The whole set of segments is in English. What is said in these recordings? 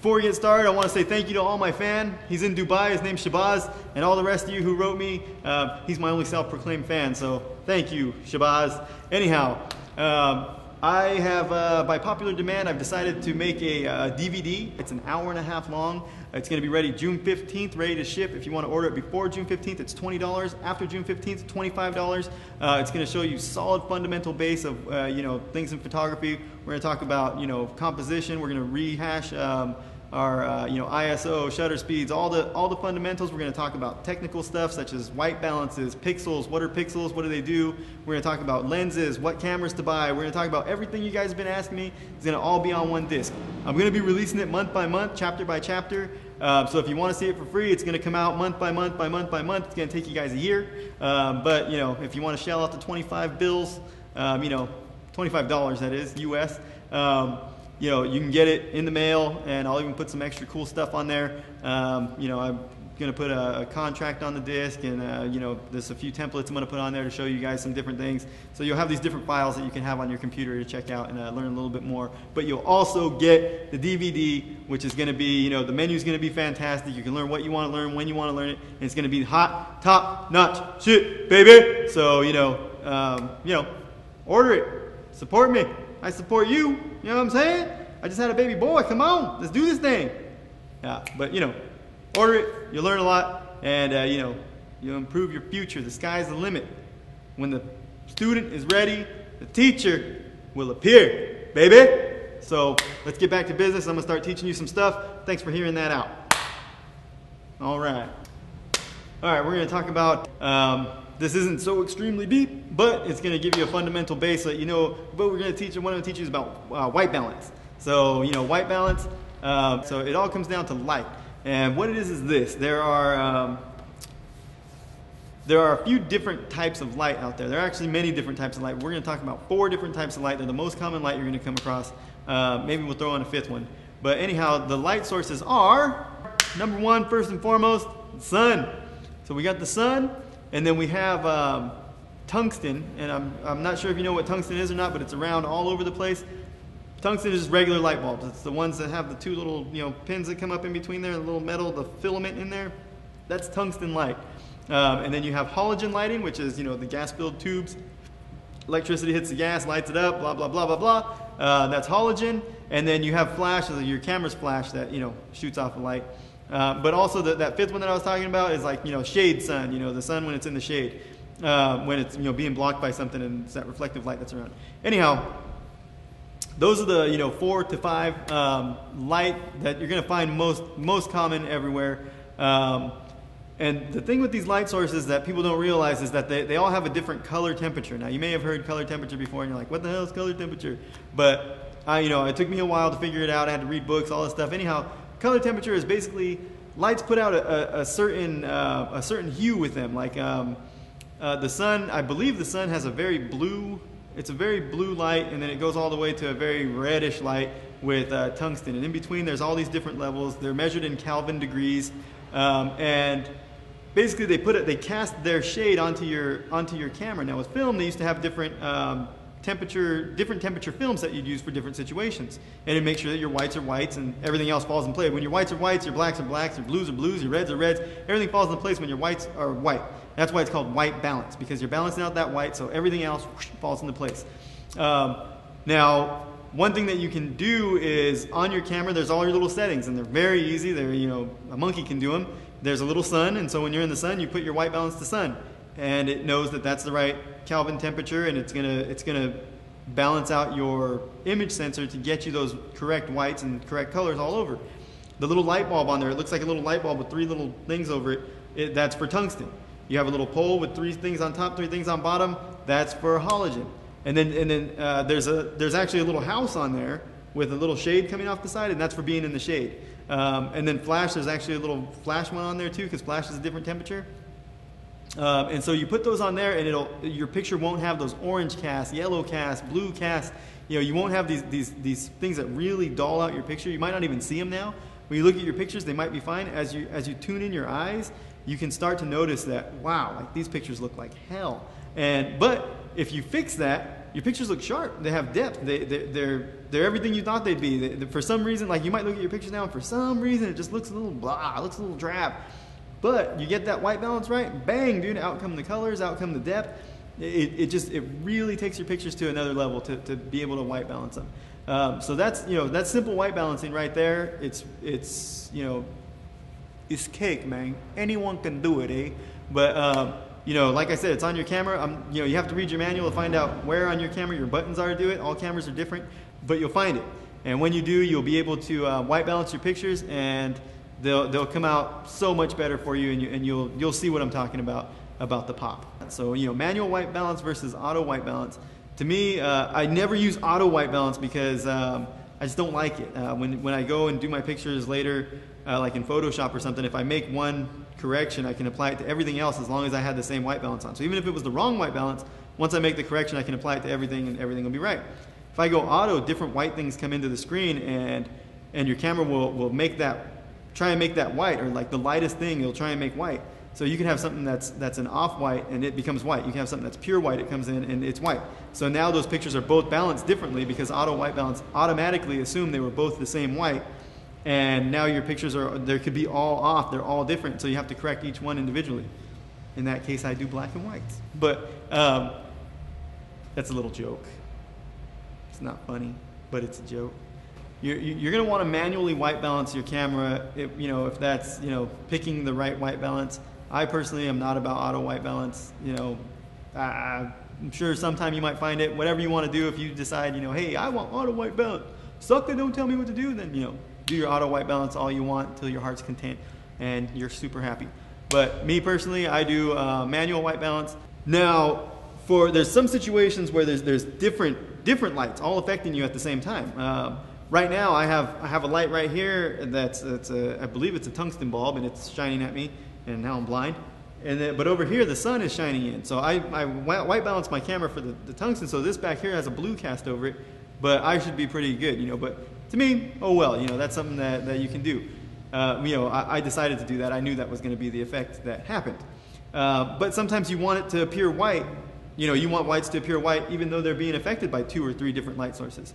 Before we get started, I want to say thank you to all my fan. He's in Dubai, his name's Shabazz, and all the rest of you who wrote me. He's my only self-proclaimed fan, so thank you, Shabazz. Anyhow, I have, by popular demand, I've decided to make a DVD. It's an hour-and-a-half long. It's going to be ready June 15th, ready to ship. If you want to order it before June 15th, it's $20. After June 15th, $25. It's going to show you solid fundamental base of things in photography. We're going to talk about composition. We're going to rehash our ISO, shutter speeds, all the fundamentals. We're going to talk about technical stuff such as white balances, pixels. What are pixels? What do they do? We're going to talk about lenses, what cameras to buy. We're going to talk about everything you guys have been asking me. It's going to all be on one disc. I'm going to be releasing it month by month, chapter by chapter. So if you want to see it for free, it's going to come out month by month by month by month. It's going to take you guys a year. But if you want to shell out the 25 bills, $25 that is, US. You can get it in the mail, and I'll even put some extra cool stuff on there. I'm going to put a contract on the disc, and there's a few templates I'm going to put on there to show you guys some different things. So you'll have these different files that you can have on your computer to check out and learn a little bit more. But you'll also get the DVD, which is going to be, the menu's going to be fantastic. You can learn what you want to learn, when you want to learn it, and it's going to be hot, top-notch shit, baby. So, order it. Support me. I support you. You know what I'm saying? I just had a baby boy. Come on, let's do this thing. Yeah, but order it. You'll learn a lot, and you'll improve your future. The sky's the limit. When the student is ready, the teacher will appear, baby. So let's get back to business. I'm gonna start teaching you some stuff. Thanks for hearing that out. All right, we're gonna talk about. This isn't so extremely deep, but it's going to give you a fundamental base so that you know. But what I'm going to teach you is about white balance. So white balance. So it all comes down to light, and what it is this: there are a few different types of light out there. There are actually many different types of light. We're going to talk about 4 different types of light. They're the most common light you're going to come across. Maybe we'll throw in a 5th one. But anyhow, the light sources are number 1, first and foremost, the sun. So we got the sun. And then we have tungsten, and I'm not sure if you know what tungsten is or not, but it's around all over the place. Tungsten is just regular light bulbs. It's the ones that have the 2 little pins that come up in between there, the little metal, the filament in there. That's tungsten light. And then you have halogen lighting, which is the gas-filled tubes. Electricity hits the gas, lights it up, blah blah blah blah blah. That's halogen. And then you have flash, so your camera's flash that shoots off the light. But also that 5th one that I was talking about is like shade sun, the sun when it's in the shade, when it's being blocked by something, and it's that reflective light that's around. Anyhow, those are the 4 to 5 light that you're going to find most common everywhere. And the thing with these light sources that people don't realize is that they all have a different color temperature. Now you may have heard color temperature before, and you're like, what the hell is color temperature? But it took me a while to figure it out. I had to read books, all this stuff. Anyhow. Color temperature is basically lights put out a certain hue with them. Like the sun, I believe the sun has a very blue light, and then it goes all the way to a very reddish light with tungsten. And in between, there's all these different levels. They're measured in Kelvin degrees, and basically they cast their shade onto your camera. Now with film, they used to have different temperature films that you'd use for different situations, and to make sure that your whites are whites and everything else falls in place. When your whites are whites, your blacks are blacks, your blues are blues, your reds are reds, everything falls into place when your whites are white. That's why it's called white balance, because you're balancing out that white so everything else whoosh, falls into place. Now one thing that you can do is on your camera there's all your little settings, and they're very easy. They're a monkey can do them. There's a little sun, and so when you're in the sun you put your white balance to sun, and it knows that that's the right Kelvin temperature, and it's gonna balance out your image sensor to get you those correct whites and correct colors all over. The little light bulb on there, it looks like a little light bulb with 3 little things over it. That's for tungsten. You have a little pole with 3 things on top, 3 things on bottom. That's for halogen. And then there's actually a little house on there with a little shade coming off the side, and that's for being in the shade. And then flash, there's actually a little flash one on there too, because flash is a different temperature. And so you put those on there, and your picture won't have those orange casts, yellow casts, blue casts. You won't have these things that really dull out your picture. You might not even see them now. When you look at your pictures, they might be fine. As you tune in your eyes, you can start to notice that, wow, like these pictures look like hell. But if you fix that, your pictures look sharp. They have depth. They're everything you thought they'd be. For some reason, like you might look at your pictures now, and for some reason it just looks a little blah, it looks a little drab. But you get that white balance right, bang, dude, out come the colors, out come the depth. It really takes your pictures to another level to be able to white balance them. So that's, you know, that's simple white balancing right there. It's you know, it's cake, man. Anyone can do it, eh? But you know, like I said, it's on your camera. You know, you have to read your manual to find out where on your camera your buttons are to do it. All cameras are different, but you'll find it. And when you do, you'll be able to white balance your pictures, and they'll come out so much better for you, and you'll see what I'm talking about the pop. So, you know, manual white balance versus auto white balance. To me, I never use auto white balance because I just don't like it. When I go and do my pictures later, like in Photoshop or something, if I make one correction, I can apply it to everything else as long as I had the same white balance on. So even if it was the wrong white balance, once I make the correction, I can apply it to everything, and everything will be right. If I go auto, different white things come into the screen, and your camera will try and make that white, or like the lightest thing, it'll try and make white. So you can have something that's an off-white and it becomes white. You can have something that's pure white, it comes in and it's white. So now those pictures are both balanced differently because auto white balance automatically assumed they were both the same white. And now your pictures there could be all off, they're all different, so you have to correct each one individually. In that case, I do black and whites. But that's a little joke. It's not funny, but it's a joke. You're going to want to manually white balance your camera, you know, if that's, you know, picking the right white balance. I personally am not about auto white balance. You know, I'm sure sometime you might find it. Whatever you want to do, if you decide, you know, hey, I want auto white balance, sucker, don't tell me what to do, then, you know, do your auto white balance all you want until your heart's content and you're super happy. But me personally, I do manual white balance. Now, there's some situations where there's different lights all affecting you at the same time. Right now, I have a light right here I believe it's a tungsten bulb, and it's shining at me, and now I'm blind. But over here, the sun is shining in. So I white balance my camera for the tungsten, so this back here has a blue cast over it, but I should be pretty good, you know. But to me, oh well, you know, that's something that you can do. You know, I decided to do that. I knew that was going to be the effect that happened. But sometimes you want it to appear white. You know, you want whites to appear white even though they're being affected by 2 or 3 different light sources.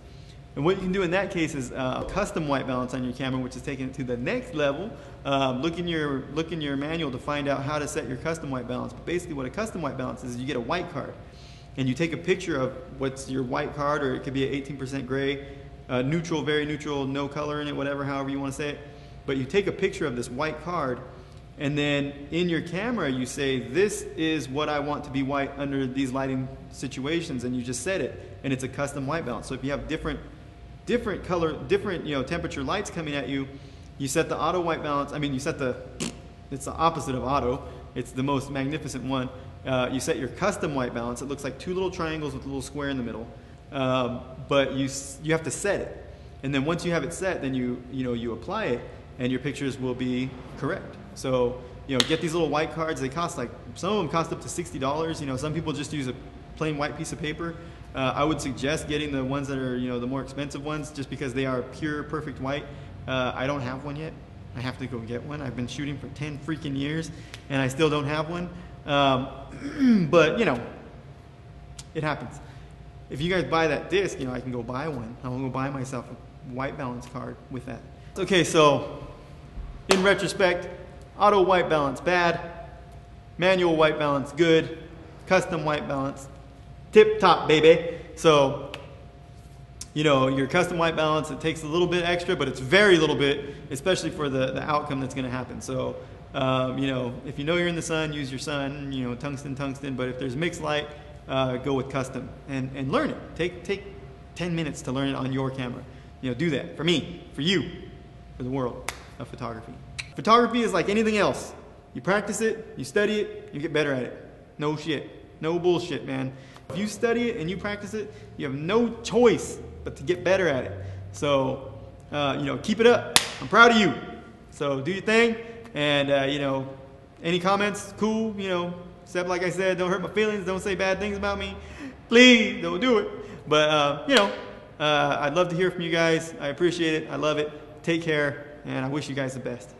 And what you can do in that case is a custom white balance on your camera, which is taking it to the next level. Look in your manual to find out how to set your custom white balance. But basically what a custom white balance is you get a white card, and you take a picture of what's your white card, or it could be an 18% gray, neutral, very neutral, no color in it, whatever, however you want to say it. But you take a picture of this white card, and then in your camera you say, this is what I want to be white under these lighting situations, and you just set it, and it's a custom white balance. So if you have different color, different, you know, temperature lights coming at you, you set the auto white balance. I mean, it's the opposite of auto. It's the most magnificent one. You set your custom white balance. It looks like 2 little triangles with a little square in the middle. But you have to set it. And then once you have it set, then you apply it, and your pictures will be correct. So, you know, get these little white cards. They cost, like, some of them cost up to $60. You know, some people just use a plain white piece of paper. I would suggest getting the ones that are, you know, the more expensive ones, just because they are pure, perfect white. I don't have one yet. I have to go get one. I've been shooting for 10 freaking years, and I still don't have one. But, you know, it happens. If you guys buy that disc, you know, I can go buy one. I'm going to go buy myself a white balance card with that. Okay, so in retrospect, auto white balance, bad. Manual white balance, good. Custom white balance, tip top, baby. So, you know, your custom white balance, it takes a little bit extra, but it's very little bit, especially for the outcome that's going to happen. So, you know, if you know you're in the sun, use your sun, you know, tungsten, but if there's mixed light, go with custom and learn it. Take 10 minutes to learn it on your camera. You know, do that for me, for you, for the world of photography. Photography is like anything else. You practice it, you study it, you get better at it. No shit. No bullshit, man. If you study it and you practice it, you have no choice but to get better at it. So, you know, keep it up. I'm proud of you. So do your thing. And, you know, any comments, cool, you know, except like I said, don't hurt my feelings, don't say bad things about me. Please, don't do it. But, you know, I'd love to hear from you guys. I appreciate it. I love it. Take care, and I wish you guys the best.